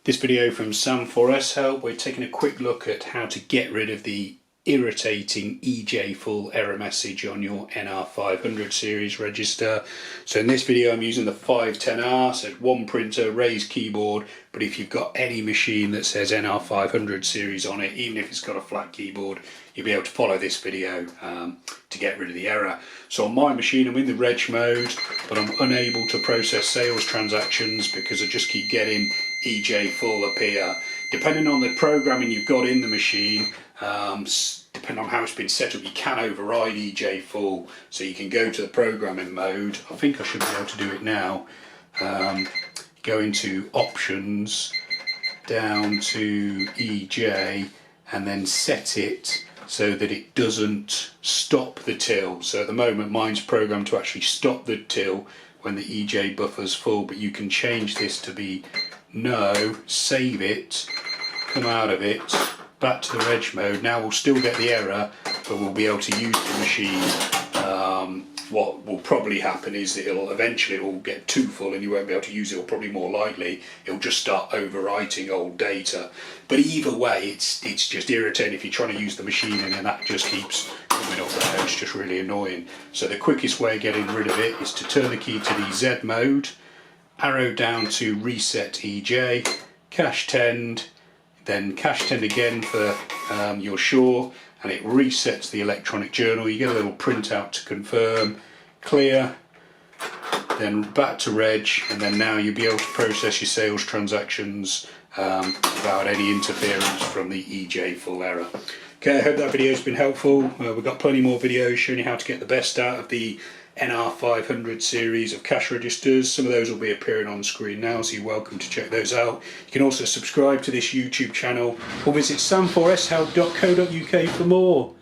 This video from Sam4S Help, we're taking a quick look at how to get rid of the irritating EJ full error message on your NR-500 series register. So in this video I'm using the 510R, so it's one printer, raised keyboard, but if you've got any machine that says NR-500 series on it, even if it's got a flat keyboard, you'll be able to follow this video to get rid of the error. So on my machine I'm in the reg mode, but I'm unable to process sales transactions because I just keep getting EJ full appear. Depending on the programming you've got in the machine, depending on how it's been set up, you can override EJ full, so you can go to the programming mode. I think I should be able to do it now. Go into options, down to EJ, and then set it so that it doesn't stop the till. So at the moment mine's programmed to actually stop the till when the EJ buffer's full, but you can change this to be no, save it, come out of it, back to the reg mode. Now we'll still get the error, but we'll be able to use the machine. What will probably happen is that eventually it will get too full and you won't be able to use it, or probably more likely it'll just start overwriting old data. But either way, it's just irritating if you're trying to use the machine and then that just keeps coming up there. It's just really annoying. So the quickest way of getting rid of it is to turn the key to the Z mode, arrow down to reset EJ, cache tend, then cache tend again for you're sure, and it resets the electronic journal. You get a little printout to confirm, clear, then back to reg, and then now you'll be able to process your sales transactions without any interference from the EJ full error. Okay, I hope that video has been helpful. We've got plenty more videos showing you how to get the best out of the NR-500 series of cash registers. Some of those will be appearing on screen now, so you're welcome to check those out. You can also subscribe to this YouTube channel or visit sam4shelp.co.uk for more.